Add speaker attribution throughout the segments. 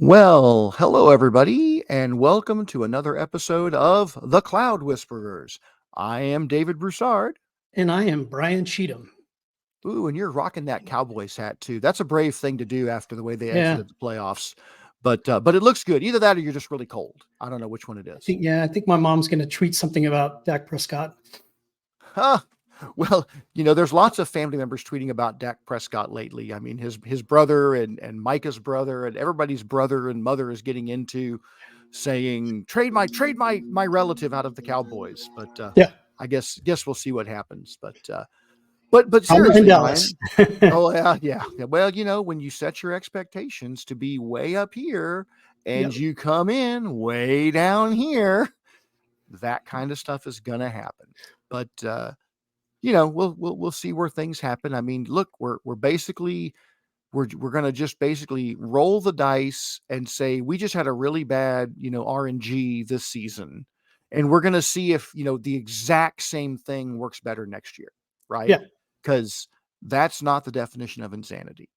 Speaker 1: Well, hello everybody, and welcome to another episode of The Cloud Whisperers. I am David Broussard.
Speaker 2: And I am Brian Cheatham.
Speaker 1: Ooh, and you're rocking that Cowboys hat too. That's a brave thing to do after the way they
Speaker 2: Yeah,
Speaker 1: exited the playoffs. But it looks good. Either that or you're just really cold. I don't know which one it is.
Speaker 2: I think my mom's going to tweet something about Dak Prescott.
Speaker 1: Huh. Well, there's lots of family members tweeting about Dak Prescott lately. I mean, his brother and Micah's brother and everybody's brother and mother is getting into saying trade my relative out of the Cowboys. But
Speaker 2: Yeah,
Speaker 1: I guess we'll see what happens. But
Speaker 2: I'm in
Speaker 1: seriously, Brian.
Speaker 2: Dallas.
Speaker 1: Oh yeah. Well, when you set your expectations to be way up here and
Speaker 2: Yep.
Speaker 1: you come in way down here, that kind of stuff is gonna happen. But we'll see where things happen. I mean, look, we're basically we're gonna just basically roll the dice and say we just had a really bad RNG this season, and we're gonna see if the exact same thing works better next year, right?
Speaker 2: Yeah.
Speaker 1: Because that's not the definition of insanity.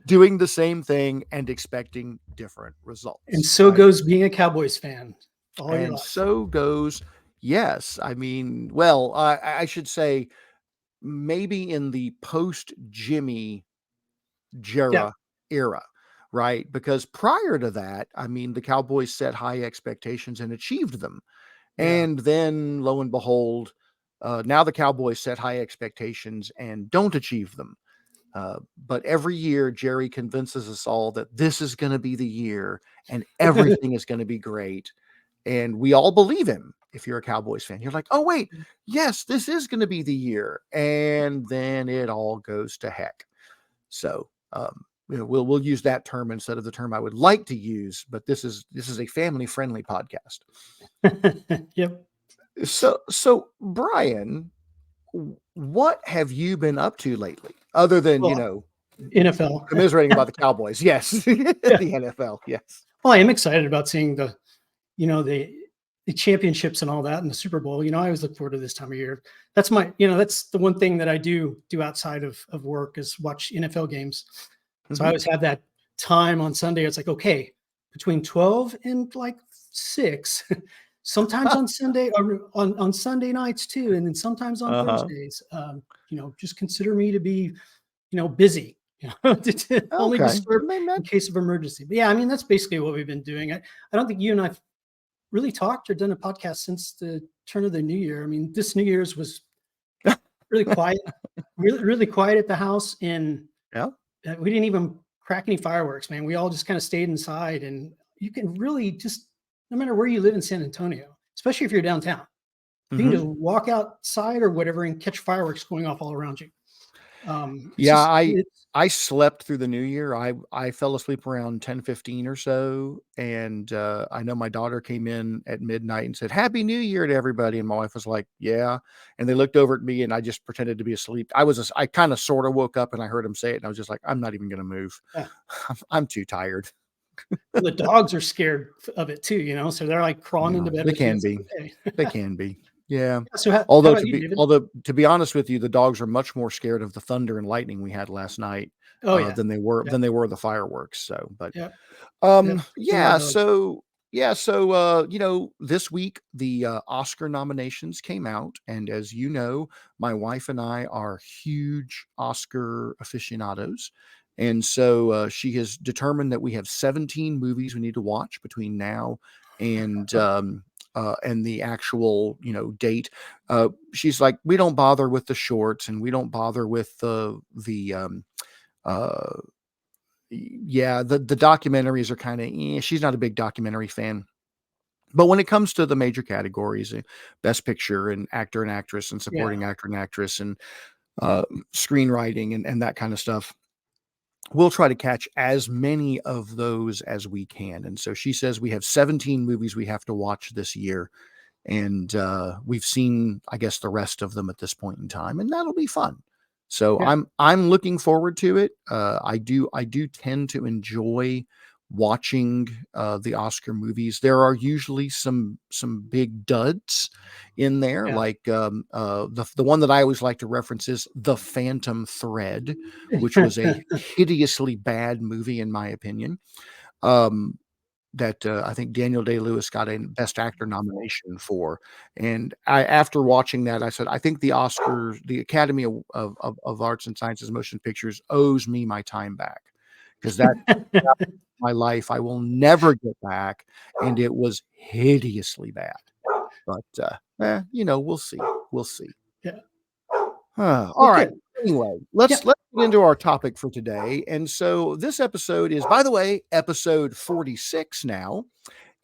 Speaker 1: Doing the same thing and expecting different
Speaker 2: And
Speaker 1: results,
Speaker 2: so
Speaker 1: right?
Speaker 2: goes being a Cowboys fan all your
Speaker 1: And
Speaker 2: life.
Speaker 1: so goes, yes. I mean, well, I should say maybe in the post Jimmy
Speaker 2: Yeah.
Speaker 1: Jera era, right? Because prior to that, I mean, the Cowboys set high expectations and achieved them.
Speaker 2: Yeah.
Speaker 1: And then lo and behold, now the Cowboys set high expectations and don't achieve them. But every year, Jerry convinces us all that this is going to be the year and everything is going to be great. And we all believe him. If you're a Cowboys fan, you're like, oh, wait, yes, this is going to be the year. And then it all goes to heck. So, we'll use that term instead of the term I would like to use, but this is a family friendly podcast.
Speaker 2: Yep.
Speaker 1: So Brian, what have you been up to lately other than,
Speaker 2: Well, NFL.
Speaker 1: commiserating about the Cowboys? Yes. The
Speaker 2: Yeah.
Speaker 1: NFL. Yes.
Speaker 2: Well, I am excited about seeing the championships and all that in the Super Bowl. I always look forward to this time of year. That's that's the one thing that I do outside of work is watch NFL games. So I always have that time on Sunday. It's like, okay, between 12 and like 6, sometimes on Sunday or on Sunday nights too. And then sometimes on
Speaker 1: Uh-huh.
Speaker 2: Thursdays, just consider me to be, busy, to only
Speaker 1: Okay.
Speaker 2: disturb
Speaker 1: Man,
Speaker 2: in case of emergency. But yeah, I mean, that's basically what we've been doing. I don't think you and I've really talked or done a podcast since the turn of the new year. I mean, this New Year's was really quiet, really quiet at the house. And
Speaker 1: yeah.
Speaker 2: we didn't even crack any fireworks, man. We all just kind of stayed inside, and you can really just, no matter where you live in San Antonio, especially if you're downtown, you can
Speaker 1: Mm-hmm.
Speaker 2: just walk outside or whatever and catch fireworks going off all around you.
Speaker 1: Yeah, I slept through the new year. I fell asleep around 10:15 or so, and I know my daughter came in at midnight and said Happy New Year to everybody, and my wife was like, "Yeah," and they looked over at me, and I just pretended to be asleep. I kind of sort of woke up, and I heard him say it, and I was just like, "I'm not even going to move.
Speaker 2: yeah.
Speaker 1: I'm too tired."
Speaker 2: Well, the dogs are scared of it too, so they're like crawling into bed
Speaker 1: They
Speaker 2: with you.
Speaker 1: can
Speaker 2: It's
Speaker 1: be.
Speaker 2: like, okay.
Speaker 1: They can be. Yeah.
Speaker 2: So how
Speaker 1: Although
Speaker 2: about
Speaker 1: to
Speaker 2: you,
Speaker 1: be
Speaker 2: David?
Speaker 1: although to be honest with you, the dogs are much more scared of the thunder and lightning we had last night,
Speaker 2: Oh yeah.
Speaker 1: than
Speaker 2: Yep.
Speaker 1: they were the fireworks. So,
Speaker 2: Yep. Yep. So do our dogs.
Speaker 1: This week the Oscar nominations came out, and as you know, my wife and I are huge Oscar aficionados. And so she has determined that we have 17 movies we need to watch between now and the actual date. She's like, we don't bother with the shorts, and we don't bother with the uh yeah, the documentaries are kind of, she's not a big documentary fan. But when it comes to the major categories, best picture and actor and actress and
Speaker 2: Yeah.
Speaker 1: supporting actor and actress and uh, screenwriting and that kind of stuff, we'll try to catch as many of those as we can. And so she says we have 17 movies we have to watch this year. And we've seen, I guess, the rest of them at this point in time, and that'll be fun. So
Speaker 2: Yeah.
Speaker 1: I'm looking forward to it. I do tend to enjoy watching the Oscar movies. There are usually some big duds in there,
Speaker 2: Yeah.
Speaker 1: like the one that I always like to reference is The Phantom Thread, which was a hideously bad movie in my opinion. Um, that I think Daniel Day-Lewis got a Best Actor nomination for, and after watching that, I said, "I think the Academy of Arts and Sciences Motion Pictures owes me my time back, because that my life I will never get back, and it was hideously bad." But, we'll see. We'll see.
Speaker 2: Yeah. Well,
Speaker 1: All right.
Speaker 2: good.
Speaker 1: Anyway,
Speaker 2: Yeah.
Speaker 1: let's get into our topic for today. And so this episode is, by the way, episode 46 now,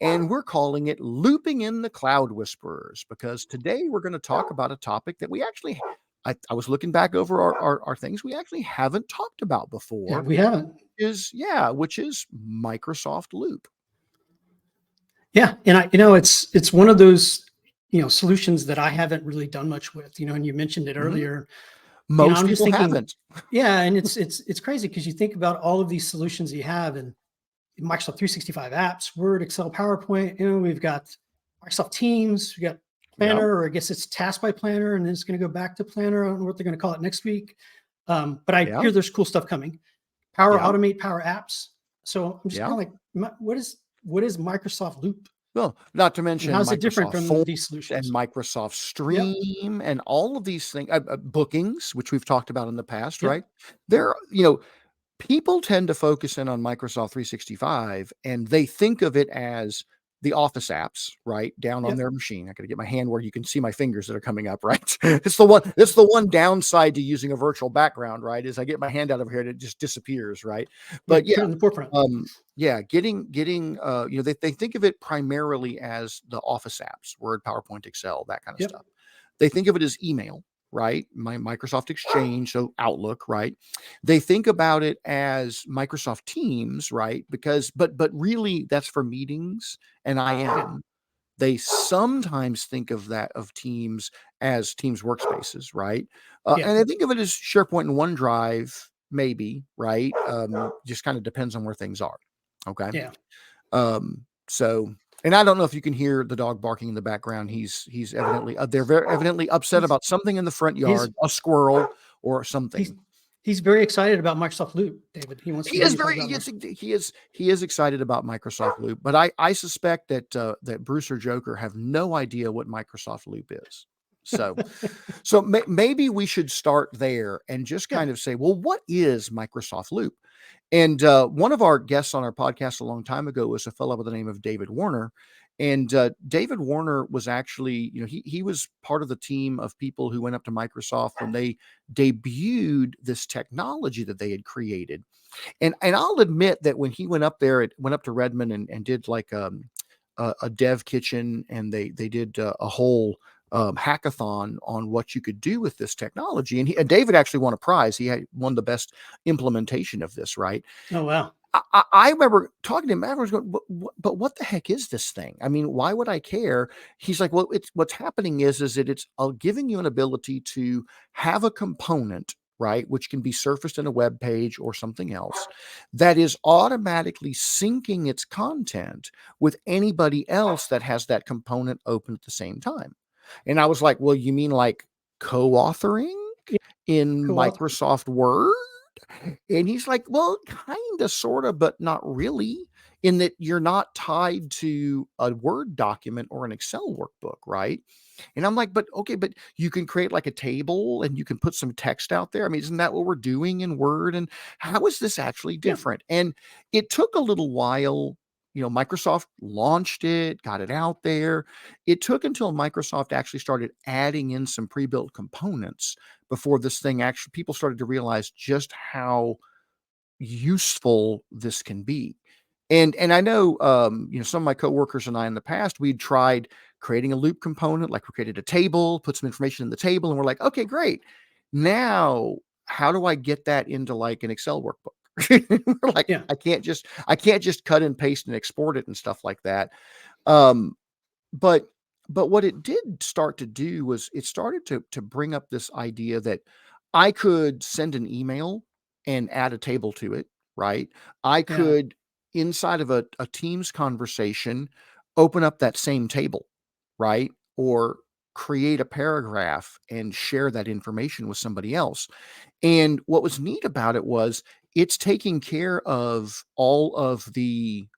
Speaker 1: and we're calling it Looping in the Cloud Whisperers, because today we're going to talk about a topic that we actually, I was looking back over our things we actually haven't talked about
Speaker 2: Yeah.
Speaker 1: before,
Speaker 2: We haven't.
Speaker 1: which is Microsoft Loop.
Speaker 2: Yeah. And it's one of those, solutions that I haven't really done much with, and you mentioned it
Speaker 1: Mhm.
Speaker 2: earlier.
Speaker 1: Most
Speaker 2: I'm just
Speaker 1: people
Speaker 2: thinking,
Speaker 1: haven't.
Speaker 2: yeah. And it's crazy because you think about all of these solutions you have and Microsoft 365 apps, Word, Excel, PowerPoint. We've got Microsoft Teams, we got
Speaker 1: Yep.
Speaker 2: Planner, or I guess it's Task by Planner, and then it's going to go back to Planner. I don't know what they're going to call it next week. But I
Speaker 1: Yep.
Speaker 2: hear there's cool stuff coming. Power
Speaker 1: Yep.
Speaker 2: Automate, Power Apps. So I'm just kind
Speaker 1: Yep.
Speaker 2: of like, what is Microsoft Loop,
Speaker 1: Well, not to
Speaker 2: and
Speaker 1: mention
Speaker 2: how's it different
Speaker 1: Microsoft
Speaker 2: from
Speaker 1: Forms
Speaker 2: these
Speaker 1: and
Speaker 2: solutions?
Speaker 1: Microsoft
Speaker 2: Yep,
Speaker 1: Stream and all of these things, bookings, which we've talked about in the past,
Speaker 2: yep,
Speaker 1: right? There, people tend to focus in on Microsoft 365 and they think of it as the Office apps, right? Down on
Speaker 2: yep,
Speaker 1: their machine. I got to get my hand where you can see my fingers that are coming up, right? It's the one downside to using a virtual background, right? Is I get my hand out of here and it just disappears, right?
Speaker 2: yeah.
Speaker 1: But yeah,
Speaker 2: Put it in the forefront.
Speaker 1: getting they think of it primarily as the Office apps, Word, PowerPoint, Excel, that kind of
Speaker 2: Yep,
Speaker 1: stuff. They think of it as email, right? My Microsoft Exchange, so Outlook, right? They think about it as Microsoft Teams, right? But really that's for meetings and
Speaker 2: yeah,
Speaker 1: IM. They sometimes think of Teams as Teams workspaces, right?
Speaker 2: yeah,
Speaker 1: And I think of it as SharePoint and OneDrive, maybe, right? Just kind of depends on where things are. Okay.
Speaker 2: yeah.
Speaker 1: So, and I don't know if you can hear the dog barking in the background. He's evidently they're very evidently upset
Speaker 2: He's
Speaker 1: about something in the front
Speaker 2: he's
Speaker 1: yard, a squirrel or
Speaker 2: he's
Speaker 1: something.
Speaker 2: he's very excited about Microsoft Loop, David. He wants to
Speaker 1: He
Speaker 2: hear
Speaker 1: is
Speaker 2: you talk
Speaker 1: very
Speaker 2: about
Speaker 1: he is excited about Microsoft Loop, but I suspect that Bruce or Joker have no idea what Microsoft Loop is. So maybe we should start there and just
Speaker 2: Yeah,
Speaker 1: kind of say, well, what is Microsoft Loop? And one of our guests on our podcast a long time ago was a fellow by the name of David Warner. And David Warner was actually, he was part of the team of people who went up to Microsoft when they debuted this technology that they had created. And I'll admit that when he went up there, it went up to Redmond and did like a dev kitchen, and they did a whole hackathon on what you could do with this technology. And David actually won a prize. He had won the best implementation of this, right?
Speaker 2: oh wow,
Speaker 1: I remember talking to him afterwards, going, but what the heck is this thing? I mean, why would I care? He's like, well, it's what's happening is that it's giving you an ability to have a component, right, which can be surfaced in a web page or something else, that is automatically syncing its content with anybody else that has that component open at the same time. And I was like, well, you mean like co-authoring
Speaker 2: yeah,
Speaker 1: in
Speaker 2: co-author,
Speaker 1: Microsoft Word? And he's like, well, kind of, sort of, but not really, in that you're not tied to a Word document or an Excel workbook, right? And I'm like, but okay, but you can create like a table and you can put some text out there. I mean, isn't that what we're doing in Word? And how is this actually
Speaker 2: yeah,
Speaker 1: different? And it took a little while. Microsoft launched it, got it out there. It took until Microsoft actually started adding in some pre-built components before this thing actually people started to realize just how useful this can be. And I know some of my coworkers and I in the past we'd tried creating a loop component, like we created a table, put some information in the table, and we're like, okay, great. Now, how do I get that into like an Excel workbook? We're like,
Speaker 2: yeah,
Speaker 1: I can't just cut and paste and export it and stuff like that. Um, but what it did start to do was it started to bring up this idea that I could send an email and add a table to it, right? I
Speaker 2: yeah,
Speaker 1: could inside of a Teams conversation, open up that same table, right? Or create a paragraph and share that information with somebody else. And what was neat about it was it's taking care of all of the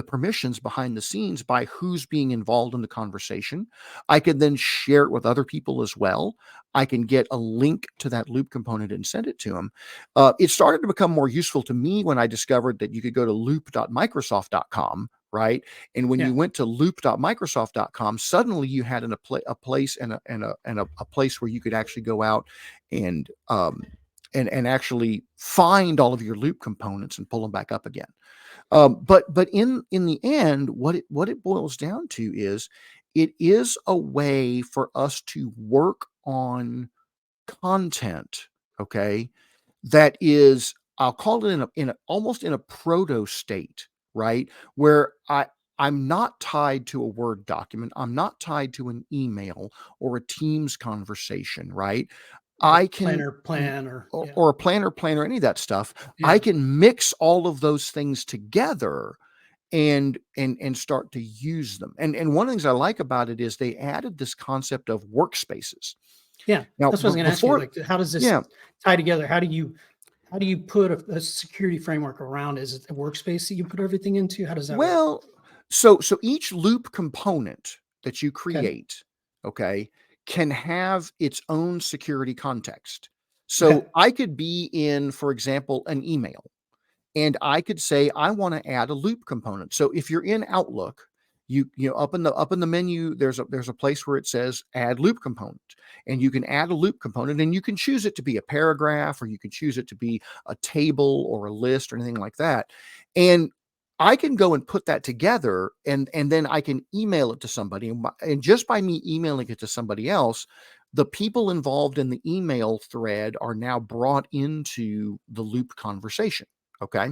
Speaker 1: permissions behind the scenes by who's being involved in the conversation. I can then share it with other people as well. I can get a link to that loop component and send it to them. It started to become more useful to me when I discovered that you could go to loop.microsoft.com, right? And when
Speaker 2: Yeah.
Speaker 1: you went to loop.microsoft.com, suddenly you had a place and a place where you could actually go out and and actually find all of your loop components and pull them back up again. But in the end, what it boils down to is it is a way for us to work on content, okay, that is, I'll call it in a almost in a proto state, right? Where I'm not tied to a Word document. I'm not tied to an email or a Teams conversation, right?
Speaker 2: Or
Speaker 1: I can
Speaker 2: planner plan or yeah.
Speaker 1: or a plan or any of that stuff. I
Speaker 2: Yeah.
Speaker 1: can mix all of those things together and start to use them. And one of the things I like about it is they added this concept of workspaces.
Speaker 2: Yeah.
Speaker 1: Now,
Speaker 2: That's what I was going to ask you.
Speaker 1: before,
Speaker 2: Like, how does this
Speaker 1: yeah,
Speaker 2: tie together? How do you put a security framework around? Is it the workspace that you put everything into? How does that work?
Speaker 1: well, so each loop component that you
Speaker 2: Okay.
Speaker 1: create, okay, can have its own security context.
Speaker 2: Okay.
Speaker 1: So I could be in, for example, an email. And I could say I want to add a loop component. So if you're in Outlook, up in the menu, there's a place where it says add loop component, and you can add a loop component, and you can choose it to be a paragraph, or you can choose it to be a table or a list or anything like that. And I can go and put that together, and then I can email it to somebody, and just by me emailing it to somebody else, the people involved in the email thread are now brought into the loop conversation. Okay.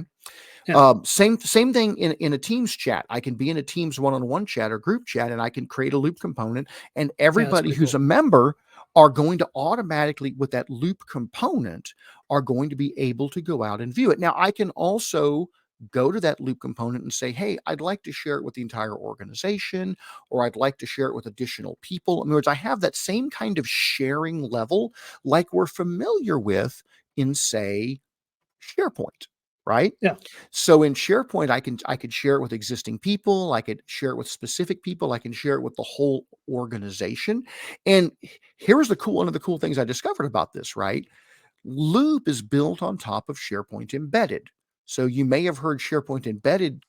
Speaker 2: Yeah.
Speaker 1: Same thing in a Teams chat. I can be in a Teams one-on-one chat or group chat, and I can create a loop component, and
Speaker 2: Yeah. That's
Speaker 1: everybody
Speaker 2: pretty
Speaker 1: who's
Speaker 2: cool.
Speaker 1: a member are going to automatically, with that loop component, are going to be able to go out and view it. Now, I can also go to that loop component and say, hey, I'd like to share it with the entire organization, or I'd like to share it with additional people. In other words, I have that same kind of sharing level like we're familiar with in, say, SharePoint, right?
Speaker 2: Yeah.
Speaker 1: So in SharePoint, I could share it with existing people, I could share it with specific people, I can share it with the whole organization. And here's one of the cool things I discovered about this, right? Loop is built on top of SharePoint Embedded. So you may have heard SharePoint Embedded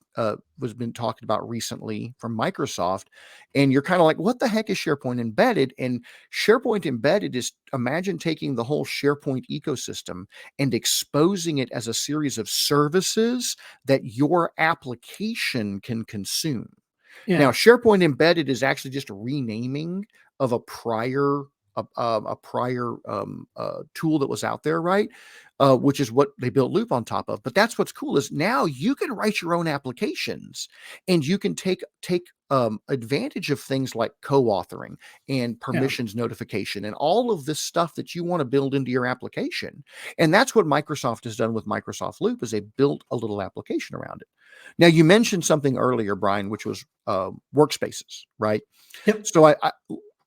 Speaker 1: was been talked about recently from Microsoft, and you're kind of like, what the heck is SharePoint Embedded? And SharePoint Embedded is, imagine taking the whole SharePoint ecosystem and exposing it as a series of services that your application can consume. Now,
Speaker 2: Yeah.
Speaker 1: SharePoint Embedded is actually just a renaming of a prior tool that was out there, right? Which is what they built Loop on top of. But that's what's cool is now you can write your own applications, and you can take advantage of things like co-authoring and
Speaker 2: Yeah.
Speaker 1: permissions notification and all of this stuff that you want to build into your application. And that's what Microsoft has done with Microsoft Loop is they built a little application around it. Now, you mentioned something earlier, Brian, which was workspaces, right?
Speaker 2: Yep.
Speaker 1: So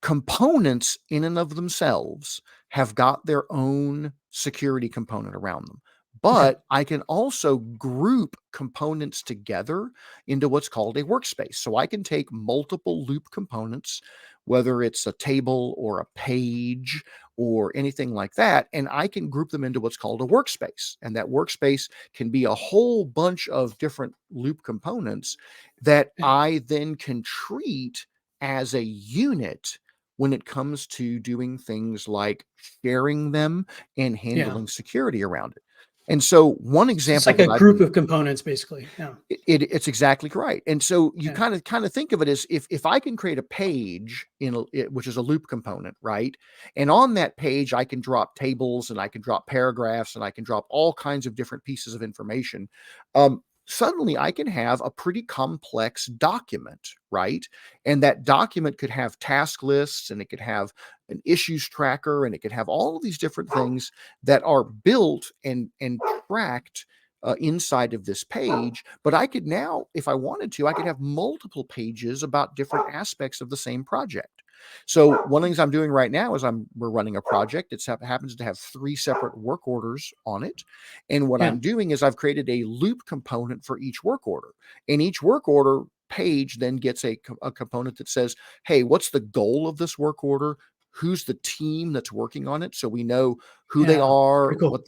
Speaker 1: components in and of themselves have got their own security component around them.
Speaker 2: Okay.
Speaker 1: But I can also group components together into what's called a workspace. So I can take multiple loop components, whether it's a table or a page or anything like that, and I can group them into what's called a workspace. And that workspace can be a whole bunch of different loop components that
Speaker 2: Yeah.
Speaker 1: I then can treat as a unit when it comes to doing things like sharing them and
Speaker 2: Yeah.
Speaker 1: handling security around it. And so one
Speaker 2: It's
Speaker 1: example
Speaker 2: like a
Speaker 1: that I've
Speaker 2: group
Speaker 1: been
Speaker 2: of components, basically. Yeah.
Speaker 1: it's exactly right. And so you
Speaker 2: Yeah.
Speaker 1: kind of think of it as if I can create a page which is a loop component, right? And on that page, I can drop tables and I can drop paragraphs and I can drop all kinds of different pieces of information. Suddenly I can have a pretty complex document, right? And that document could have task lists and it could have an issues tracker and it could have all of these different things that are built and tracked inside of this page. But I could now, if I wanted to, I could have multiple pages about different aspects of the same project. So one of the things I'm doing right now is we're running a project. It happens to have 3 separate work orders on it. And what
Speaker 2: Yeah.
Speaker 1: I'm doing is I've created a loop component for each work order. And each work order page then gets a component that says, hey, what's the goal of this work order? Who's the team that's working on it? So we know who they
Speaker 2: Yeah.
Speaker 1: are,
Speaker 2: Very cool.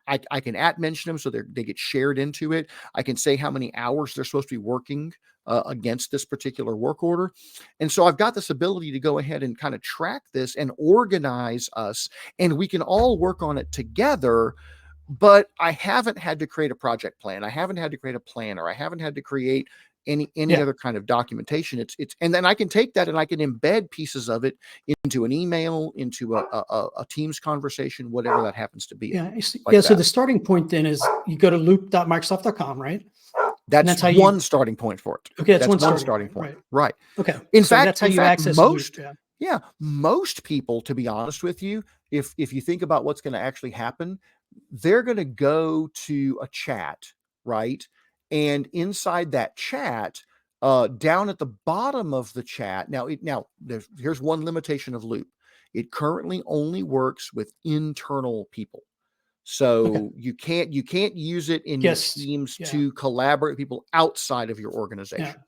Speaker 1: I can mention them so they get shared into it. I can say how many hours they're supposed to be working against this particular work order. And so I've got this ability to go ahead and kind of track this and organize us, and we can all work on it together. But I haven't had to create a project plan. I haven't had to create a planner. I haven't had to create any
Speaker 2: Yeah.
Speaker 1: other kind of documentation. And then I can take that and I can embed pieces of it into an email, into a Teams conversation, whatever that happens to be,
Speaker 2: Yeah.
Speaker 1: like
Speaker 2: Yeah. So
Speaker 1: that.
Speaker 2: the starting point then is you go to loop.microsoft.com, right? And
Speaker 1: That's
Speaker 2: that's how you,
Speaker 1: one starting point for it.
Speaker 2: okay, that's
Speaker 1: That's
Speaker 2: one
Speaker 1: one
Speaker 2: starting
Speaker 1: starting
Speaker 2: point.
Speaker 1: point.
Speaker 2: Right.
Speaker 1: Right.
Speaker 2: Okay.
Speaker 1: In
Speaker 2: So
Speaker 1: fact,
Speaker 2: that's how you access loop.
Speaker 1: most,
Speaker 2: Yeah.
Speaker 1: yeah, most people, to be honest with you, if you think about what's going to actually happen, they're going to go to a chat, right? And inside that chat, down at the bottom of the chat, here's one limitation of Loop. It currently only works with internal people.
Speaker 2: Okay.
Speaker 1: So you can't use it in your
Speaker 2: Yes.
Speaker 1: teams
Speaker 2: Yeah.
Speaker 1: to collaborate with people outside of your
Speaker 2: Yeah.
Speaker 1: organization.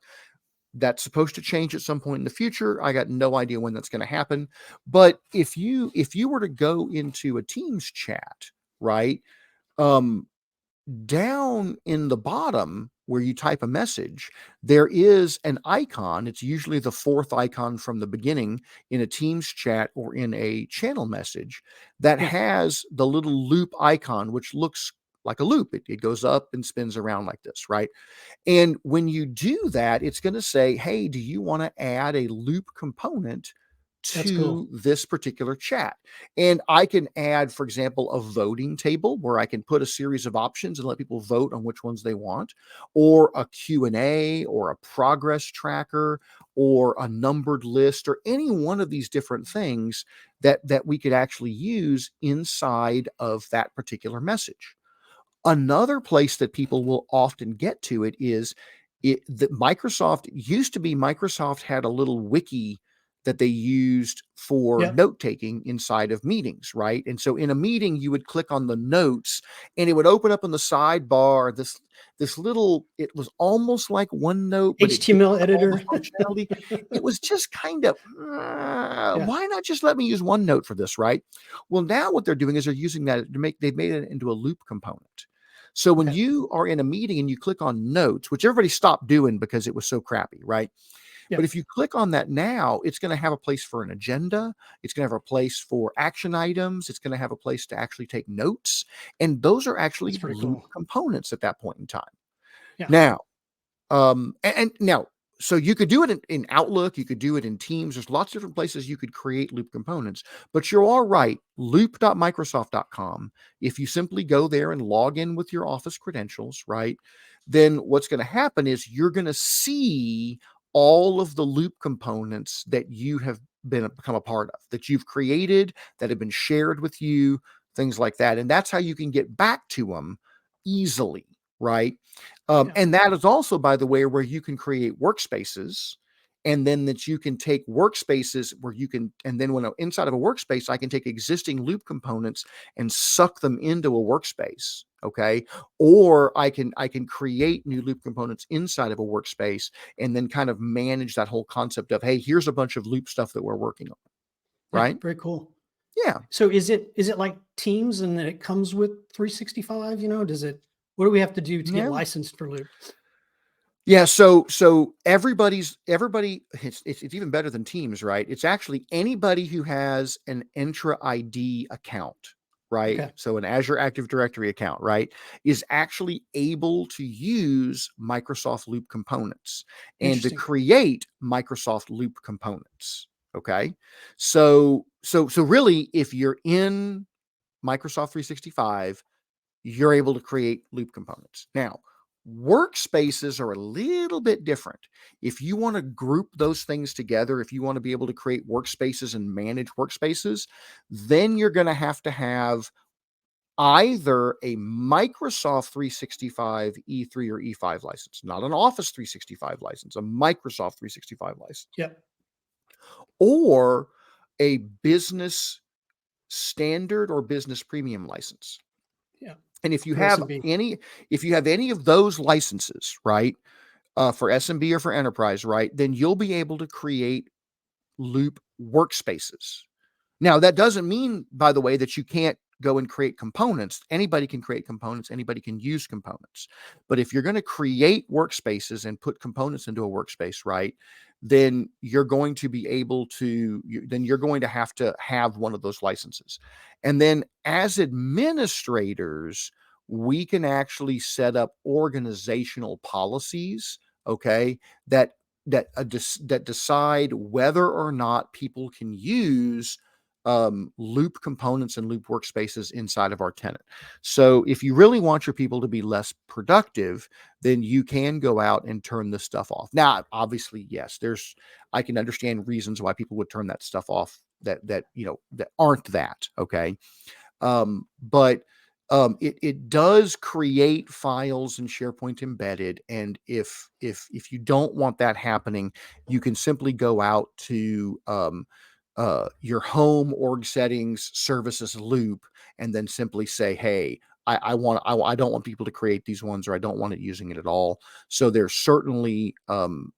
Speaker 1: That's supposed to change at some point in the future. I got no idea when that's going to happen. But if you were to go into a Teams chat, right? Um, Down in the bottom where you type a message, there is an icon. It's usually the 4th icon from the beginning in a Teams chat or in a channel message that
Speaker 2: Yeah.
Speaker 1: has the little loop icon, which looks like a loop. It goes up and spins around like this, right? And when you do that, it's going to say, hey, do you want to add a loop component
Speaker 2: That's cool.
Speaker 1: to this particular chat? And I can add, for example, a voting table where I can put a series of options and let people vote on which ones they want, or a Q&A, or a progress tracker, or a numbered list, or any one of these different things that we could actually use inside of that particular message. Another place that people will often get to it is that Microsoft used to be Microsoft had a little wiki that they used for
Speaker 2: Yeah.
Speaker 1: note taking inside of meetings, right? And so in a meeting, you would click on the notes and it would open up in the sidebar this little, it was almost like OneNote, but it didn't
Speaker 2: HTML
Speaker 1: have all the
Speaker 2: editor.
Speaker 1: functionality. It was just kind of,
Speaker 2: Yeah.
Speaker 1: why not just let me use OneNote for this, right? Well, now what they're doing is they're using that they've made it into a loop component. So when
Speaker 2: Okay.
Speaker 1: you are in a meeting and you click on notes, which everybody stopped doing because it was so crappy, right?
Speaker 2: Yeah.
Speaker 1: But if you click on that now, it's going to have a place for an agenda. It's going to have a place for action items. It's going to have a place to actually take notes. And those are
Speaker 2: That's
Speaker 1: actually
Speaker 2: pretty
Speaker 1: loop
Speaker 2: cool.
Speaker 1: components at that point in time.
Speaker 2: Yeah.
Speaker 1: Now, and now, so you could do it in Outlook, you could do it in Teams. There's lots of different places you could create loop components, but you're all right. Loop.microsoft.com. If you simply go there and log in with your Office credentials, right, then what's going to happen is you're going to see all of the loop components that you have become a part of, that you've created, that have been shared with you, things like that. And that's how you can get back to them easily, right?
Speaker 2: Yeah.
Speaker 1: And that is also, by the way, where you can create workspaces, and then that you can take workspaces where you can, and then when inside of a workspace, I can take existing loop components and suck them into a workspace. Okay. Or I can create new loop components inside of a workspace and then kind of manage that whole concept of, hey, here's a bunch of loop stuff that we're working on.
Speaker 2: Yeah.
Speaker 1: Right.
Speaker 2: Very cool.
Speaker 1: Yeah.
Speaker 2: So is it like Teams and then it comes with 365? What do we have to do to get
Speaker 1: Yeah.
Speaker 2: licensed for Loop?
Speaker 1: Yeah, so everybody it's even better than Teams, right? It's actually anybody who has an Entra ID account, right?
Speaker 2: Okay.
Speaker 1: So an Azure Active Directory account, right, is actually able to use Microsoft Loop components and to
Speaker 2: Interesting.
Speaker 1: create Microsoft Loop components. Okay. So really, if you're in Microsoft 365, you're able to create loop components. Now, workspaces are a little bit different. If you want to group those things together, if you want to be able to create workspaces and manage workspaces, then you're going to have either a Microsoft 365 E3 or E5 license, not an Office 365 license, a Microsoft 365 license,
Speaker 2: Yeah.
Speaker 1: or a business standard or business premium license.
Speaker 2: Yeah.
Speaker 1: And if you
Speaker 2: For
Speaker 1: have
Speaker 2: SMB.
Speaker 1: any of those licenses, right, for SMB or for enterprise, right, then you'll be able to create Loop workspaces. Now, that doesn't mean, by the way, that you can't go and create components. Anybody can create components. Anybody can use components. But if you're going to create workspaces and put components into a workspace, right, then you're going to be able to, then you're going to have one of those licenses. And then as administrators, we can actually set up organizational policies, okay, that that decide whether or not people can use Loop components and Loop workspaces inside of our tenant. So if you really want your people to be less productive, then you can go out and turn this stuff off. Now, obviously, yes, I can understand reasons why people would turn that stuff off that that aren't that okay. But it does create files in SharePoint embedded, and if you don't want that happening, you can simply go out to your home org settings services loop, and then simply say, "Hey, I don't want people to create these ones, or I don't want it using it at all." So there's certainly some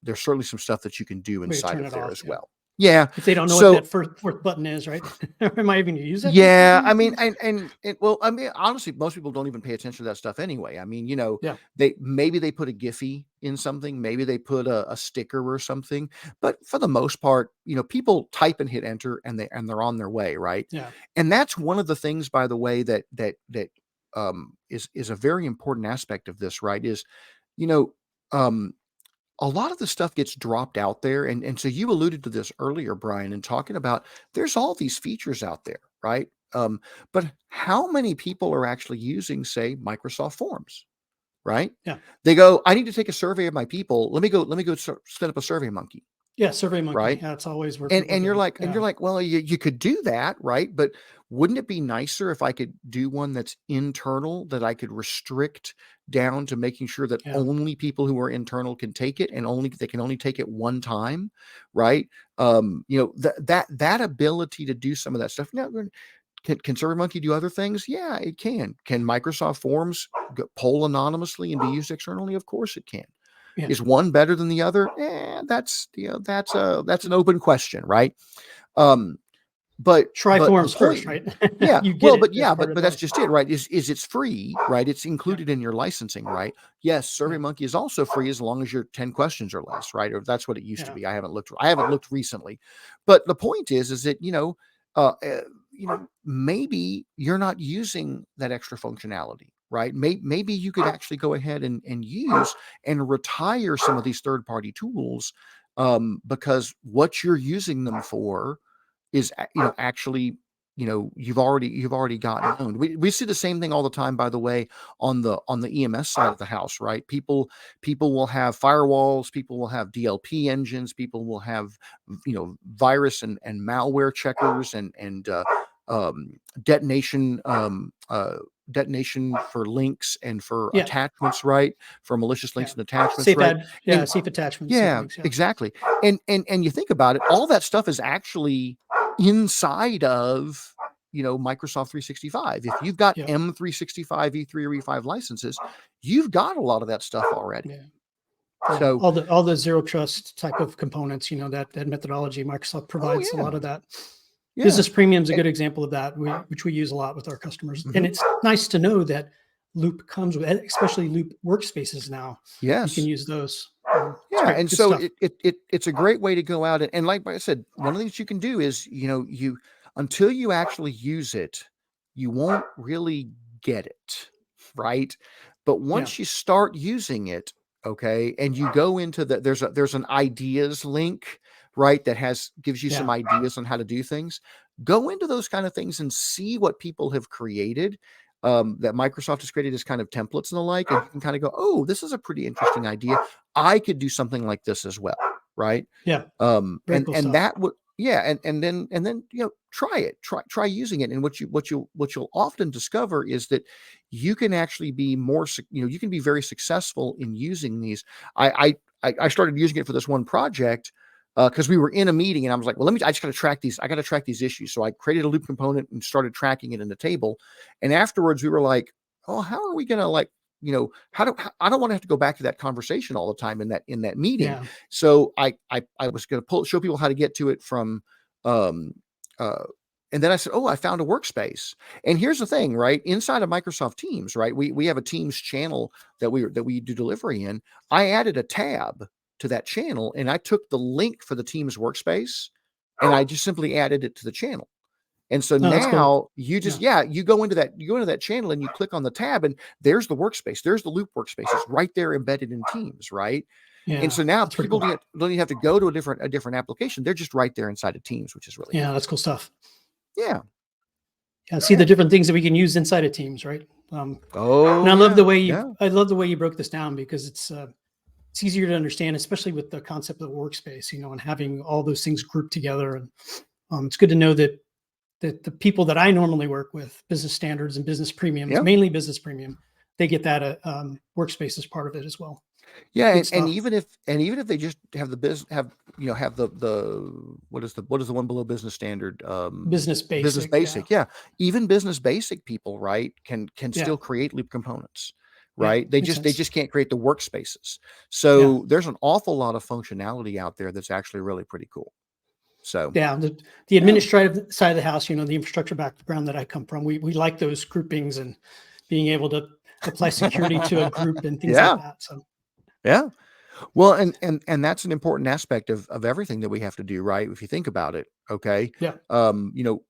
Speaker 1: stuff that you can do
Speaker 2: Way to
Speaker 1: inside
Speaker 2: turn
Speaker 1: of
Speaker 2: it
Speaker 1: there
Speaker 2: off.
Speaker 1: as
Speaker 2: Yeah.
Speaker 1: well. Yeah.
Speaker 2: If they don't know what
Speaker 1: So
Speaker 2: that fourth button is, right? Am I even going to use that fourth
Speaker 1: yeah, I
Speaker 2: button?
Speaker 1: mean, well, I mean, honestly, most people don't even pay attention to that stuff anyway. I mean,
Speaker 2: Yeah.
Speaker 1: maybe they put a Giphy in something, maybe they put a sticker or something, but for the most part, people type and hit enter, and they're on their way, right?
Speaker 2: Yeah.
Speaker 1: And that's one of the things, by the way, is a very important aspect of this, right? Is you know, um, a lot of the stuff gets dropped out there. And so you alluded to this earlier, Brian, in talking about there's all these features out there, right? But how many people are actually using, say, Microsoft Forms, right?
Speaker 2: Yeah.
Speaker 1: They go, I need to take a survey of my people. Let me go set up a Survey Monkey,
Speaker 2: Yeah. Survey Monkey.
Speaker 1: right?
Speaker 2: Yeah. It's always where
Speaker 1: And
Speaker 2: people
Speaker 1: and you're
Speaker 2: go.
Speaker 1: like and
Speaker 2: Yeah.
Speaker 1: you're like, well, you could do that, right? But wouldn't it be nicer if I could do one that's internal, that I could restrict down to making sure that
Speaker 2: Yeah.
Speaker 1: only people who are internal can take it, and only they can only take it one time, right? That ability to do some of that stuff. Now, can SurveyMonkey do other things? Yeah, it can. Can Microsoft Forms poll anonymously and be used externally? Of course it can.
Speaker 2: Yeah.
Speaker 1: Is one better than the other? That's an open question, right? Um, but
Speaker 2: Try
Speaker 1: but the
Speaker 2: forms first,
Speaker 1: point,
Speaker 2: right?
Speaker 1: yeah,
Speaker 2: You get
Speaker 1: well,
Speaker 2: it
Speaker 1: but
Speaker 2: as
Speaker 1: yeah,
Speaker 2: part of
Speaker 1: but
Speaker 2: the
Speaker 1: that's
Speaker 2: license.
Speaker 1: just it, right? Is it's free, right? It's
Speaker 2: Yeah.
Speaker 1: included in your licensing, right? Yes,
Speaker 2: Yeah.
Speaker 1: SurveyMonkey is also free as long as you're 10 questions or less, right? Or that's what it used to
Speaker 2: Yeah.
Speaker 1: be. I haven't looked recently. But the point is that, maybe you're not using that extra functionality, right? Maybe you could actually go ahead and use and retire some of these third-party tools, because what you're using them for is actually, you've already gotten owned. We see the same thing all the time, by the way, on the EMS side of the house, right? People will have firewalls, people will have DLP engines, people will have virus and malware checkers, and um, detonation detonation for links and for
Speaker 2: Yeah.
Speaker 1: attachments, right? For malicious links
Speaker 2: Yeah.
Speaker 1: and attachments, right?
Speaker 2: Yeah.
Speaker 1: And
Speaker 2: Safe attachment, safe
Speaker 1: yeah,
Speaker 2: links. Yeah.
Speaker 1: exactly. And you think about it, all that stuff is actually inside of Microsoft 365. If you've got
Speaker 2: Yeah.
Speaker 1: M365 E3 or E5 licenses, you've got a lot of that stuff already.
Speaker 2: Yeah. Yeah.
Speaker 1: So,
Speaker 2: All the zero trust type of components, that methodology, Microsoft
Speaker 1: oh
Speaker 2: provides a
Speaker 1: yeah,
Speaker 2: lot of that.
Speaker 1: yeah.
Speaker 2: Business Premium is a
Speaker 1: Eh,
Speaker 2: good example of that, which we use a lot with our customers. And
Speaker 1: mhm.
Speaker 2: it's nice to know that Loop comes with, especially Loop workspaces now. You can
Speaker 1: Yes.
Speaker 2: use those. It's
Speaker 1: Yeah,
Speaker 2: great,
Speaker 1: and
Speaker 2: good
Speaker 1: so
Speaker 2: stuff.
Speaker 1: it's a great way to go out, and like I said, one of the things you can do is, you until you actually use it, you won't really get it, right? But
Speaker 2: Yeah,
Speaker 1: once you start using it, okay, and you go into there's an ideas link, right, that has gives you some
Speaker 2: yeah,
Speaker 1: ideas on how to do things. Go into those kind of things and see what people have created. That Microsoft has created as kind of templates and the like, and you can kind of go, oh, this is a pretty interesting idea. I could do something like this as well, right?
Speaker 2: yeah.
Speaker 1: Um,
Speaker 2: Very
Speaker 1: and
Speaker 2: cool
Speaker 1: and
Speaker 2: stuff.
Speaker 1: that would Yeah, and then try it. Try using it. And what you'll often discover is that you can actually be you can be very successful in using these. I started using it for this one project because we were in a meeting and I was like, well, I just got to track these. I got to track these issues. So I created a loop component and started tracking it in the table. And afterwards we were like, oh, how are we gonna I don't want to have to go back to that conversation all the time in that meeting.
Speaker 2: Yeah.
Speaker 1: So I was going to show people how to get to it from, um, uh, and then I said, oh, I found a workspace. And here's the thing, right? Inside of Microsoft Teams, right? We have a Teams channel that we do delivery in. I added a tab to that channel, and I took the link for the Teams workspace, and I just simply added it to the channel. And so
Speaker 2: Oh, that's cool.
Speaker 1: now you go into that channel and you click on the tab, and there's the workspace. There's the loop workspace. It's right there embedded in Teams, right? And
Speaker 2: Yeah,
Speaker 1: so now
Speaker 2: that's pretty
Speaker 1: people
Speaker 2: cool.
Speaker 1: don't even have to go to a different application. They're just right there inside of Teams, which is really
Speaker 2: Yeah,
Speaker 1: neat.
Speaker 2: that's cool stuff.
Speaker 1: Yeah.
Speaker 2: Yeah, see the different things that we can use inside of Teams, right? And
Speaker 1: Oh
Speaker 2: I love the
Speaker 1: yeah.
Speaker 2: way
Speaker 1: Yeah.
Speaker 2: you broke this down because it's easier to understand, especially with the concept of the workspace, and having all those things grouped together. And it's good to know that the people that I normally work with, business standards and business premiums,
Speaker 1: Yeah.
Speaker 2: mainly business premium, they get that workspace as part of it as well.
Speaker 1: Yeah,
Speaker 2: Good
Speaker 1: and
Speaker 2: stuff.
Speaker 1: even if they just have the business have the what is the one below business standard,
Speaker 2: Business
Speaker 1: business
Speaker 2: basic. Yeah.
Speaker 1: basic. Yeah, even business basic people, right, can
Speaker 2: Yeah.
Speaker 1: still create loop components,
Speaker 2: Yeah.
Speaker 1: right? They
Speaker 2: Makes
Speaker 1: just they
Speaker 2: sense.
Speaker 1: just can't create the workspaces.
Speaker 2: Yeah.
Speaker 1: So there's an awful lot of functionality out there that's actually really pretty cool. So
Speaker 2: Yeah. The
Speaker 1: yeah,
Speaker 2: administrative side of the house, the infrastructure background that I come from, we like those groupings and being able to apply security to a group and things like
Speaker 1: yeah,
Speaker 2: that. So
Speaker 1: yeah. Well, and that's an important aspect of everything that we have to do, right? If you think about it, okay.
Speaker 2: yeah.
Speaker 1: Um, you know,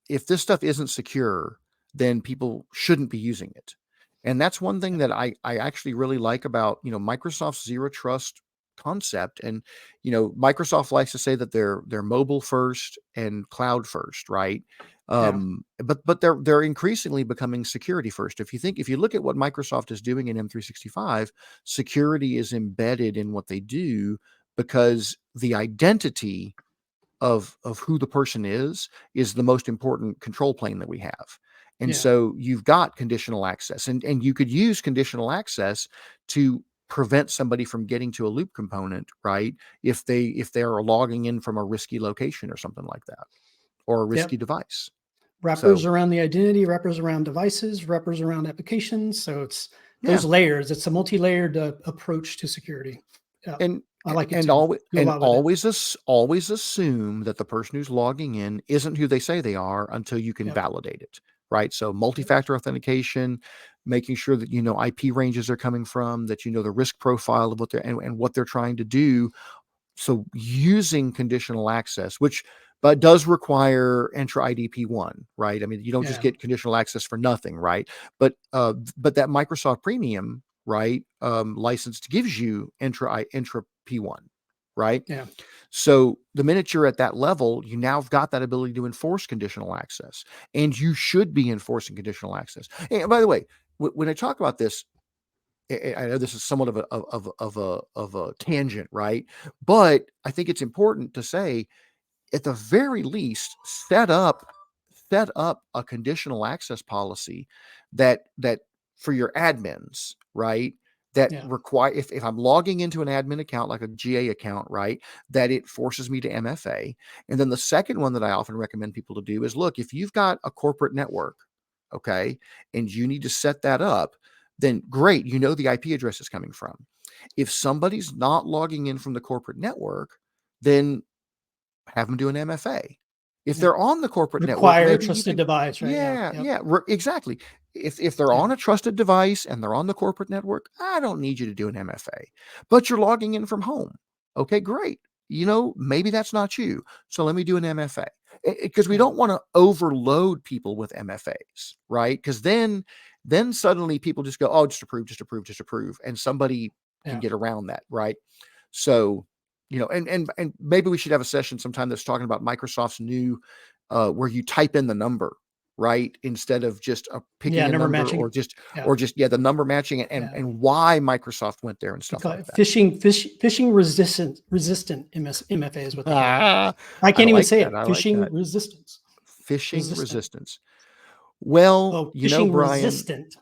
Speaker 1: if this stuff isn't secure, then people shouldn't be using it. And that's one thing
Speaker 2: Yeah.
Speaker 1: that I actually really like about, Microsoft's zero trust concept. And, Microsoft likes to say that they're mobile first and cloud first, right?
Speaker 2: Yeah.
Speaker 1: But they're increasingly becoming security first. If you look at what Microsoft is doing in M365, security is embedded in what they do because the identity of who the person is the most important control plane that we have. And
Speaker 2: Yeah.
Speaker 1: so you've got conditional access, and you could use conditional access to prevent somebody from getting to a loop component, right? If they're logging in from a risky location or something like that, or a risky
Speaker 2: Yep.
Speaker 1: device.
Speaker 2: Wrappers
Speaker 1: So
Speaker 2: around the identity, wrappers around devices, wrappers around applications. So it's
Speaker 1: yeah.
Speaker 2: those layers. It's a multi-layered approach to security. Yeah.
Speaker 1: And
Speaker 2: I like it
Speaker 1: and
Speaker 2: too.
Speaker 1: always
Speaker 2: Do a
Speaker 1: and
Speaker 2: lot with it.
Speaker 1: always assume that the person who's logging in isn't who they say they are until you can
Speaker 2: Yep.
Speaker 1: validate it, right? So
Speaker 2: Yep.
Speaker 1: multi-factor authentication, making sure that you know IP ranges are coming from, that you know the risk profile of what and what they're trying to do. So using conditional access, which but does require Entra IDP1, right? I mean, you don't just
Speaker 2: Yeah.
Speaker 1: get conditional access for nothing, right? But that Microsoft Premium, right, license gives you Entra P1, right?
Speaker 2: Yeah.
Speaker 1: So the minute you're at that level, you now have got that ability to enforce conditional access, and you should be enforcing conditional access. And by the way, when I talk about this, I know this is somewhat of a tangent, right? But I think it's important to say, at the very least, set up a conditional access policy that for your admins, right? That
Speaker 2: Yeah.
Speaker 1: require if I'm logging into an admin account like a GA account, right, that it forces me to MFA. And then the second one that I often recommend people to do is look, if you've got a corporate network, okay, and you need to set that up, then great, you know the IP address is coming from. If somebody's not logging in from the corporate network, then have them do an MFA. If
Speaker 2: Yeah.
Speaker 1: they're on the corporate network,
Speaker 2: Require a
Speaker 1: maybe you
Speaker 2: trusted
Speaker 1: can,
Speaker 2: device, right? Yeah.
Speaker 1: yeah,
Speaker 2: Yep.
Speaker 1: yeah, exactly. If they're
Speaker 2: Yeah.
Speaker 1: on a trusted device and they're on the corporate network, I don't need you to do an MFA. But you're logging in from home. Okay, great. Maybe that's not you. So let me do an MFA. Because we
Speaker 2: Yeah.
Speaker 1: don't want to overload people with MFAs, right? Because then suddenly people just go, oh, just approve, just approve, just approve. And somebody can
Speaker 2: Yeah.
Speaker 1: get around that, right? So and maybe we should have a session sometime that's talking about Microsoft's new where you type in the number, right? Instead of just
Speaker 2: Yeah,
Speaker 1: picking a
Speaker 2: number
Speaker 1: number
Speaker 2: matching. Yeah,
Speaker 1: or just, yeah, the number matching
Speaker 2: yeah.
Speaker 1: and why Microsoft went there and
Speaker 2: They
Speaker 1: stuff
Speaker 2: call
Speaker 1: like
Speaker 2: it
Speaker 1: that.
Speaker 2: phishing resistant MFA is what they call it.
Speaker 1: Ah,
Speaker 2: I
Speaker 1: I
Speaker 2: can't even
Speaker 1: like
Speaker 2: say
Speaker 1: that.
Speaker 2: it.
Speaker 1: I like
Speaker 2: Phishing
Speaker 1: that.
Speaker 2: resistance.
Speaker 1: Phishing
Speaker 2: Resistant.
Speaker 1: resistance. Well,
Speaker 2: Oh, phishing
Speaker 1: Brian,
Speaker 2: resistant.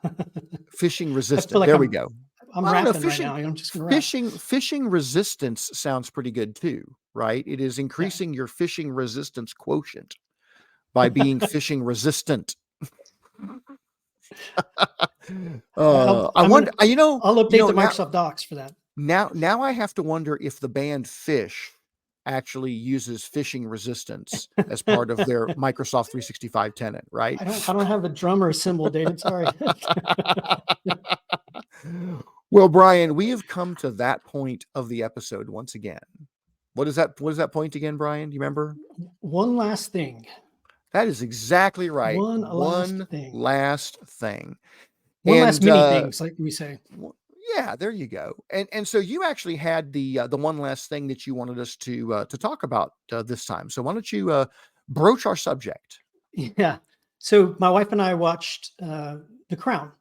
Speaker 1: phishing
Speaker 2: I feel
Speaker 1: resistant.
Speaker 2: like
Speaker 1: There we go.
Speaker 2: I'm
Speaker 1: I don't know.
Speaker 2: rapping right now. I'm just gonna rap.
Speaker 1: Phishing resistance sounds pretty good too, right? It is
Speaker 2: Yeah.
Speaker 1: increasing your phishing resistance quotient by being phishing resistant. I
Speaker 2: I'm
Speaker 1: wonder,
Speaker 2: gonna I'll update the Microsoft Docs for that.
Speaker 1: now I have to wonder if the band Fish actually uses phishing resistance as part of their Microsoft 365 tenant, right?
Speaker 2: I don't have a drum or a cymbal, David. Sorry.
Speaker 1: Well, Brian, we have come to that point of the episode once again. What is that? What is that point again, Brian? Do you remember?
Speaker 2: One last thing.
Speaker 1: That is exactly right.
Speaker 2: One last
Speaker 1: One
Speaker 2: thing.
Speaker 1: last thing.
Speaker 2: One last
Speaker 1: And
Speaker 2: mini things, like we say.
Speaker 1: yeah, there you go. And so you actually had the one last thing that you wanted us to talk about this time. So why don't you broach our subject?
Speaker 2: Yeah. So my wife and I watched The Crown,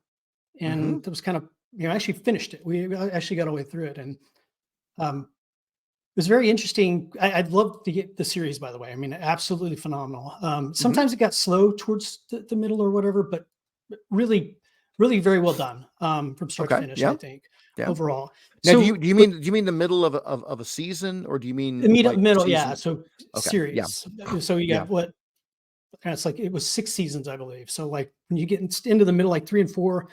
Speaker 1: Mm-hmm.
Speaker 2: and it was kind of, I actually finished it. We actually got all the way through it, and um, it was very interesting. I loved the series, by the way. I mean, absolutely phenomenal.
Speaker 1: Mm-hmm.
Speaker 2: Sometimes it got slow towards the middle or whatever, but really, really very well done from start to
Speaker 1: Okay.
Speaker 2: finish.
Speaker 1: Yeah.
Speaker 2: I think
Speaker 1: Yeah.
Speaker 2: overall.
Speaker 1: Now,
Speaker 2: So
Speaker 1: do you mean the middle of a season, or do you mean like
Speaker 2: middle, yeah.
Speaker 1: season?
Speaker 2: So
Speaker 1: Okay. Yeah.
Speaker 2: series. So you
Speaker 1: Yeah.
Speaker 2: got what? And it's like it was 6 seasons, I believe. So like when you get into the middle, like 3 and 4,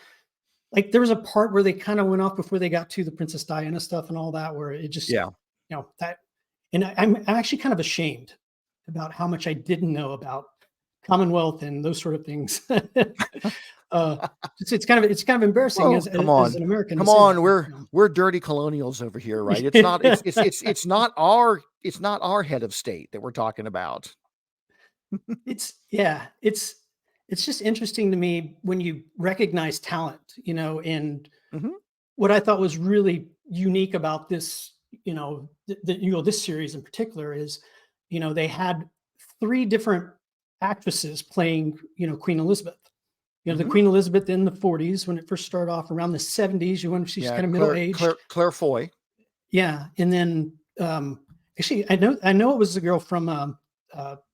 Speaker 2: like there was a part where they kind of went off before they got to the Princess Diana stuff and all that, where it just,
Speaker 1: Yeah.
Speaker 2: that, and I'm actually kind of ashamed about how much I didn't know about Commonwealth and those sort of things. uh, it's kind of embarrassing
Speaker 1: Well,
Speaker 2: as an American to
Speaker 1: come
Speaker 2: say
Speaker 1: on.
Speaker 2: that. But,
Speaker 1: We're dirty colonials over here, right? It's not. It's not our head of state that we're talking about.
Speaker 2: yeah, it's just interesting to me when you recognize talent, and
Speaker 1: Hmm.
Speaker 2: what I thought was really unique about this, this series in particular is, they had 3 different actresses playing, Queen Elizabeth. The
Speaker 1: Hmm.
Speaker 2: Queen Elizabeth in the 40s when it first started off, around the 70s, she's
Speaker 1: Yeah,
Speaker 2: kind of middle aged.
Speaker 1: Claire Foy.
Speaker 2: Yeah, and then actually, I know it was the girl from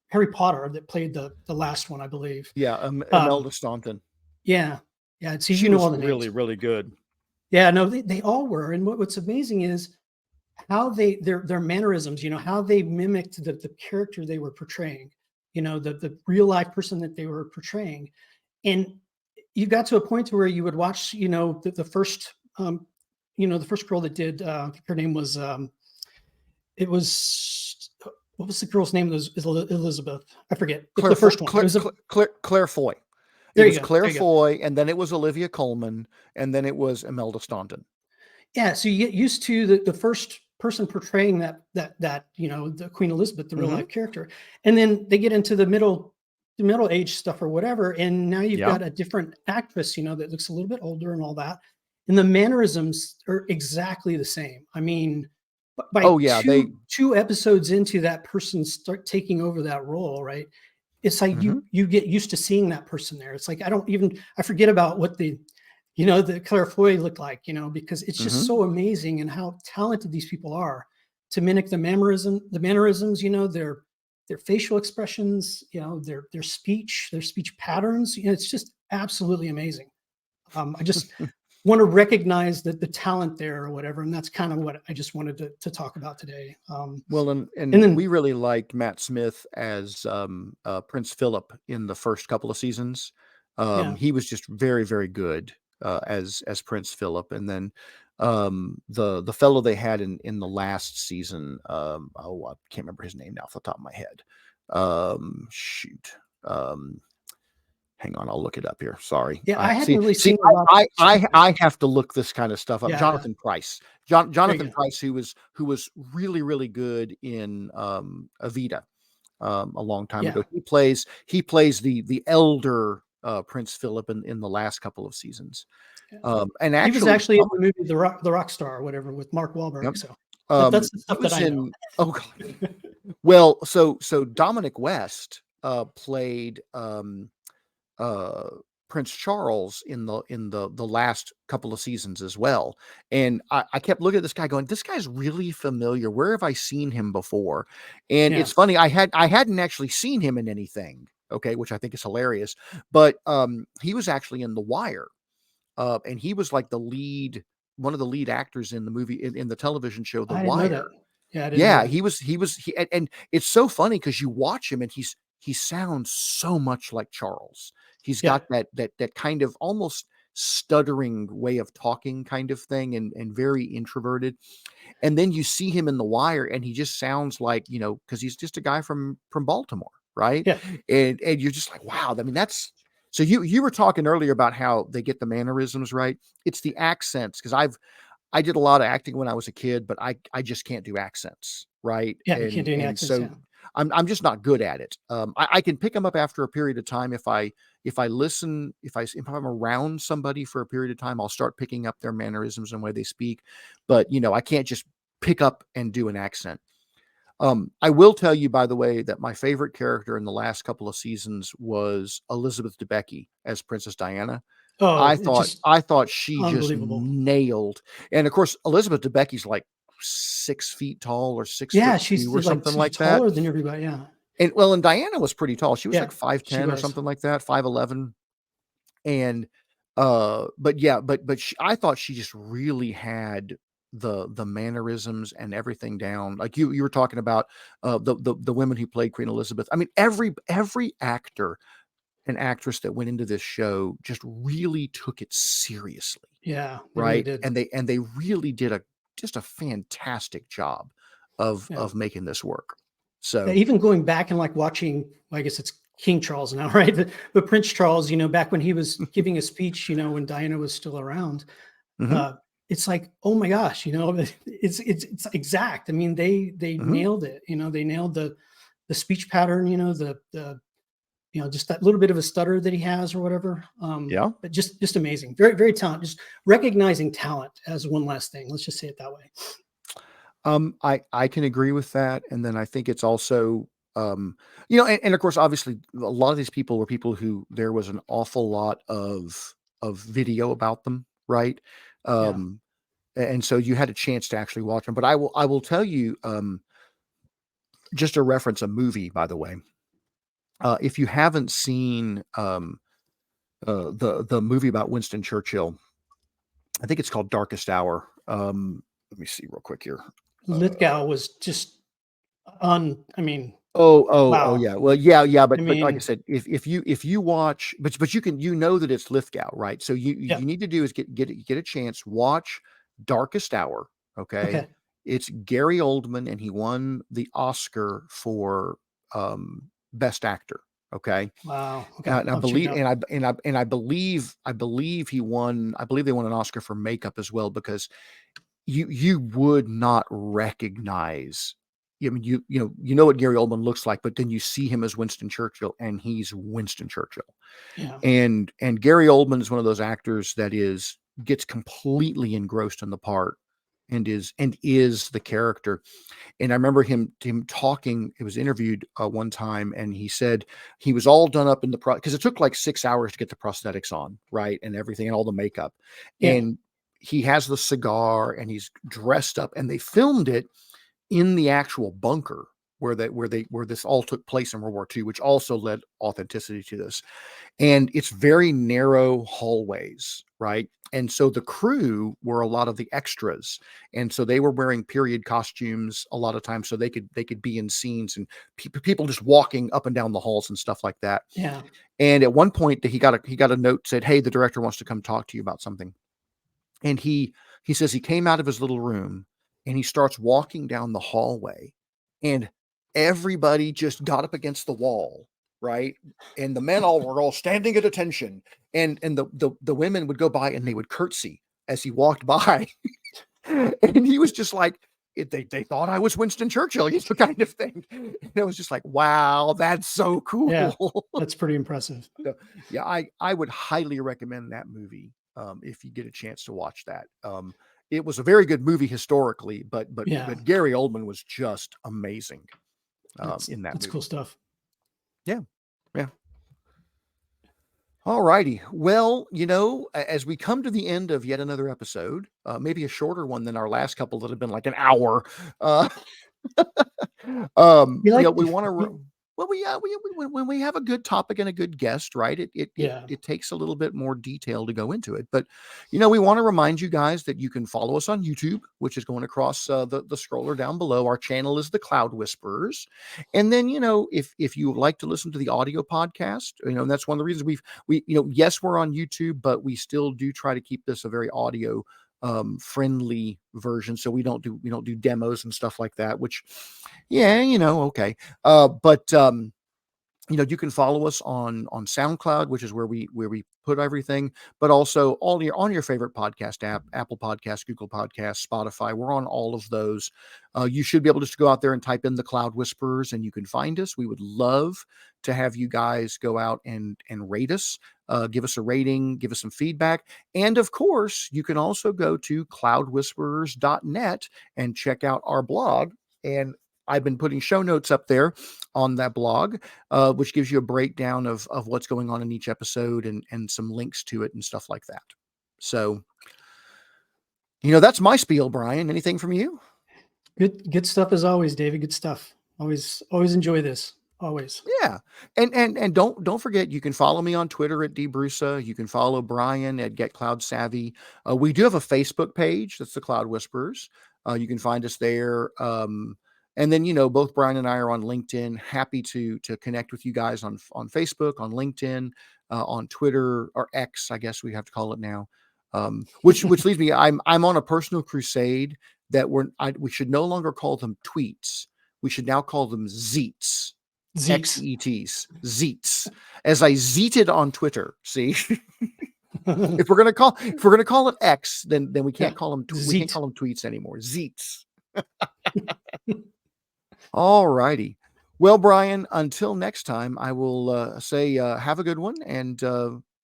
Speaker 2: Harry Potter that played the last one, I believe.
Speaker 1: Yeah,
Speaker 2: Um,
Speaker 1: Imelda Staunton.
Speaker 2: yeah, yeah. See,
Speaker 1: She
Speaker 2: you know
Speaker 1: was
Speaker 2: all the names.
Speaker 1: really, really good.
Speaker 2: Yeah, no, they all were. And what's amazing is how their mannerisms, how they mimicked the character they were portraying, the real life person that they were portraying. And you got to a point to where you would watch, the first the first girl that did her name was it was what was the girl's name? It was Elizabeth. I forget. The first one. It was
Speaker 1: Claire Foy. It
Speaker 2: there you
Speaker 1: was
Speaker 2: go.
Speaker 1: Claire
Speaker 2: There you go.
Speaker 1: Foy, and then it was Olivia Colman, and then it was Imelda Staunton.
Speaker 2: Yeah, so you get used to the first person portraying that the Queen Elizabeth, the real
Speaker 1: Hmm.
Speaker 2: life character, and then they get into the middle age stuff or whatever, and now you've
Speaker 1: Yeah.
Speaker 2: got a different actress, that looks a little bit older and all that, and the mannerisms are exactly the same. I mean, by
Speaker 1: Oh yeah,
Speaker 2: two episodes into that person start taking over that role, right? It's like
Speaker 1: Mhm.
Speaker 2: you get used to seeing that person there. It's like I forget about what the Claire Foy looked like, because it's just
Speaker 1: Mhm.
Speaker 2: so amazing and how talented these people are to mimic the mannerisms, their facial expressions, their speech patterns. It's just absolutely amazing. I just want to recognize the talent there or whatever, and that's kind of what I just wanted to talk about today.
Speaker 1: Well,
Speaker 2: And
Speaker 1: and we
Speaker 2: then
Speaker 1: really liked Matt Smith as Prince Philip in the first couple of seasons.
Speaker 2: yeah,
Speaker 1: He was just very, very good as Prince Philip, and then the fellow they had in the last season. Oh, I can't remember his name now off the top of my head. Shoot. Um, Hang on, I'll look it up here. Sorry.
Speaker 2: yeah,
Speaker 1: I
Speaker 2: I hadn't
Speaker 1: see.
Speaker 2: really
Speaker 1: See,
Speaker 2: seen a lot.
Speaker 1: I have to look this kind of stuff up.
Speaker 2: Yeah, yeah,
Speaker 1: Jonathan Price,
Speaker 2: there you
Speaker 1: Jonathan
Speaker 2: go.
Speaker 1: Price, who was really really good in Evita a long time
Speaker 2: Yeah.
Speaker 1: ago. He plays the elder Prince Philip in the last couple of seasons.
Speaker 2: Yeah.
Speaker 1: And
Speaker 2: He was
Speaker 1: actually,
Speaker 2: actually in the movie The Rock Star or whatever with Mark
Speaker 1: yep,
Speaker 2: Wahlberg. So that's the
Speaker 1: he
Speaker 2: stuff that
Speaker 1: was
Speaker 2: I know.
Speaker 1: in. Oh God. Well, so Dominic West played. uh, Prince Charles in the last couple of seasons as well. And I kept looking at this guy going, this guy's really familiar. Where have I seen him before? And
Speaker 2: Yeah.
Speaker 1: it's funny, I hadn't actually seen him in anything, okay, which I think is hilarious. But he was actually in The Wire. And he was like one of the lead actors in the movie in the television show The
Speaker 2: I didn't know
Speaker 1: Wire.
Speaker 2: that. Yeah, I didn't know
Speaker 1: Yeah,
Speaker 2: that.
Speaker 1: and it's so funny because you watch him and he sounds so much like Charles. He's
Speaker 2: Yeah.
Speaker 1: got that kind of almost stuttering way of talking kind of thing, and very introverted. And then you see him in The Wire and he just sounds like, because he's just a guy from Baltimore, right?
Speaker 2: Yeah.
Speaker 1: And you're just like, wow, I mean, that's so you were talking earlier about how they get the mannerisms right. It's the accents, because I did a lot of acting when I was a kid, but I just can't do accents, right?
Speaker 2: Yeah. You can't
Speaker 1: And
Speaker 2: do any
Speaker 1: and
Speaker 2: accents.
Speaker 1: so
Speaker 2: Yeah.
Speaker 1: I'm just not good at it. I can pick them up after a period of time if I listen, if I'm around somebody for a period of time, I'll start picking up their mannerisms and the way they speak. But I can't just pick up and do an accent. I will tell you, by the way, that my favorite character in the last couple of seasons was Elizabeth Debicki as Princess Diana.
Speaker 2: Oh,
Speaker 1: I
Speaker 2: it's
Speaker 1: thought
Speaker 2: just
Speaker 1: I thought she just
Speaker 2: unbelievable.
Speaker 1: nailed, and of course, Elizabeth Debicki's like 6 feet tall or six
Speaker 2: Yeah,
Speaker 1: foot
Speaker 2: she's
Speaker 1: two or
Speaker 2: like
Speaker 1: something like that.
Speaker 2: taller than everybody. Yeah.
Speaker 1: And well, and Diana was pretty tall. She was
Speaker 2: Yeah.
Speaker 1: like
Speaker 2: She
Speaker 1: 5'10" or
Speaker 2: was.
Speaker 1: something like that, 5'11". And but yeah, but I thought she just really had the mannerisms and everything down. Like you were talking about the women who played Queen Elizabeth. I mean, every actor and actress that went into this show just really took it seriously,
Speaker 2: Yeah, they really
Speaker 1: right?
Speaker 2: did.
Speaker 1: And they really did a fantastic job
Speaker 2: Yeah.
Speaker 1: of making this work.
Speaker 2: Yeah,
Speaker 1: So,
Speaker 2: even going back and like watching, well, I guess it's King Charles now, right? But Prince Charles, back when he was giving a speech, when Diana was still around,
Speaker 1: mhm,
Speaker 2: uh, it's like, oh my gosh, it's exact. I mean, they
Speaker 1: mhm,
Speaker 2: nailed it. They nailed the speech pattern. The just that little bit of a stutter that he has or whatever.
Speaker 1: yeah.
Speaker 2: But just amazing, very very talented. Just recognizing talent as one last thing. Let's just say it that way.
Speaker 1: I can agree with that, and then I think it's also, and of course, obviously, a lot of these people were people who there was an awful lot of video about them, right?
Speaker 2: Yeah,
Speaker 1: Um, and so you had a chance to actually watch them. But I will tell you, just to reference a movie, by the way, if you haven't seen the movie about Winston Churchill, I think it's called Darkest Hour. Let me see real quick here. Uh,
Speaker 2: Lithgow was just I mean,
Speaker 1: Oh,
Speaker 2: wow.
Speaker 1: yeah. Well, yeah, yeah,
Speaker 2: I
Speaker 1: but like I
Speaker 2: mean,
Speaker 1: said, if you watch, but you know that it's Lithgow, right? So
Speaker 2: yeah.
Speaker 1: you need to do is get a chance, watch Darkest Hour, okay?
Speaker 2: Okay.
Speaker 1: It's Gary Oldman, and he won the Oscar for best actor, okay?
Speaker 2: Wow. Okay.
Speaker 1: And I
Speaker 2: I'll check it
Speaker 1: believe
Speaker 2: out.
Speaker 1: I believe he won. I believe they won an Oscar for makeup as well, because you would not recognize. I mean, you know what Gary Oldman looks like, but then you see him as Winston Churchill, and he's Winston Churchill.
Speaker 2: Yeah.
Speaker 1: And Gary Oldman is one of those actors that gets completely engrossed in the part, and is the character. And I remember him talking. It was interviewed one time, and he said he was all done up in the because it took like 6 hours to get the prosthetics on, right, and everything, and all the makeup.
Speaker 2: Yeah.
Speaker 1: And he has the cigar, and he's dressed up, and they filmed it in the actual bunker where this all took place in World War II, which also led authenticity to this. And it's very narrow hallways, right? And so the crew were a lot of the extras, and so they were wearing period costumes a lot of times, so they could be in scenes, and people just walking up and down the halls and stuff like that.
Speaker 2: Yeah.
Speaker 1: And at one point, he got a note, said, "Hey, the director wants to come talk to you about something." And he says he came out of his little room, and he starts walking down the hallway, and everybody just got up against the wall, right? And the men all were all standing at attention, and the women would go by and they would curtsy as he walked by. And he was just like, they thought I was Winston Churchill, kind of thing. And it was just like, wow, that's so
Speaker 2: Yeah.
Speaker 1: cool.
Speaker 2: That's pretty impressive.
Speaker 1: So, yeah, I would highly recommend that movie, if you get a chance to watch that. It was a very good movie historically, but but
Speaker 2: Yeah.
Speaker 1: but Gary Oldman was just amazing,
Speaker 2: That's
Speaker 1: in that
Speaker 2: that's cool
Speaker 1: movie.
Speaker 2: stuff.
Speaker 1: Yeah, yeah. All righty. Well, as we come to the end of yet another episode, maybe a shorter one than our last couple that have been like an hour. Uh,
Speaker 2: We like
Speaker 1: we
Speaker 2: to,
Speaker 1: want to. Well, when we have a good topic and a good guest, right?
Speaker 2: yeah,
Speaker 1: It takes a little bit more detail to go into it, but we want to remind you guys that you can follow us on YouTube, which is going across the scroller down below. Our channel is the Cloud Whisperers, and then if you would like to listen to the audio podcast, and that's one of the reasons yes, we're on YouTube, but we still do try to keep this a very audio friendly version, so we don't do demos and stuff like that, which yeah, okay. But you can follow us on SoundCloud, which is where we put everything, but also all your on your favorite podcast app, Apple Podcasts, Google Podcasts, Spotify. We're on all of those. You should be able just to go out there and type in the Cloud Whisperers, and you can find us. We would love to have you guys go out and rate us. Give us a rating, give us some feedback. And of course, you can also go to cloudwhisperers.net and check out our blog. And I've been putting show notes up there on that blog, which gives you a breakdown of what's going on in each episode and some links to it and stuff like that. So, that's my spiel, Brian. Anything from you?
Speaker 2: good stuff as always, David. Good stuff. Always enjoy this. Always.
Speaker 1: Yeah. And don't forget, you can follow me on Twitter at dbrusa. You can follow Brian at Get Cloud Savvy. We do have a Facebook page. That's the Cloud Whisperers. You can find us there. And then, both Brian and I are on LinkedIn. Happy to connect with you guys on Facebook, on LinkedIn, on Twitter, or X, I guess we have to call it now. Which leads me, I'm on a personal crusade that we should no longer call them tweets. We should now call them zeets.
Speaker 2: Zeets.
Speaker 1: Xets, zeets, as I zeeted on Twitter. See, if we're gonna call it X, then we can't call them we can't call them tweets anymore. Zeets. All righty. Well, Brian, until next time, I will say have a good one. And,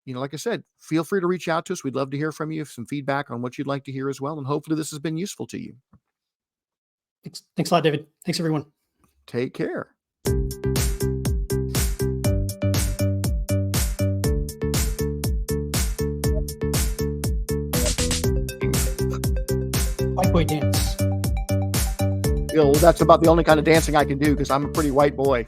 Speaker 1: like I said, feel free to reach out to us. We'd love to hear from you, some feedback on what you'd like to hear as well. And hopefully this has been useful to you.
Speaker 2: Thanks a lot, David. Thanks, everyone.
Speaker 1: Take care.
Speaker 2: White boy dance.
Speaker 1: That's about the only kind of dancing I can do because I'm a pretty white boy.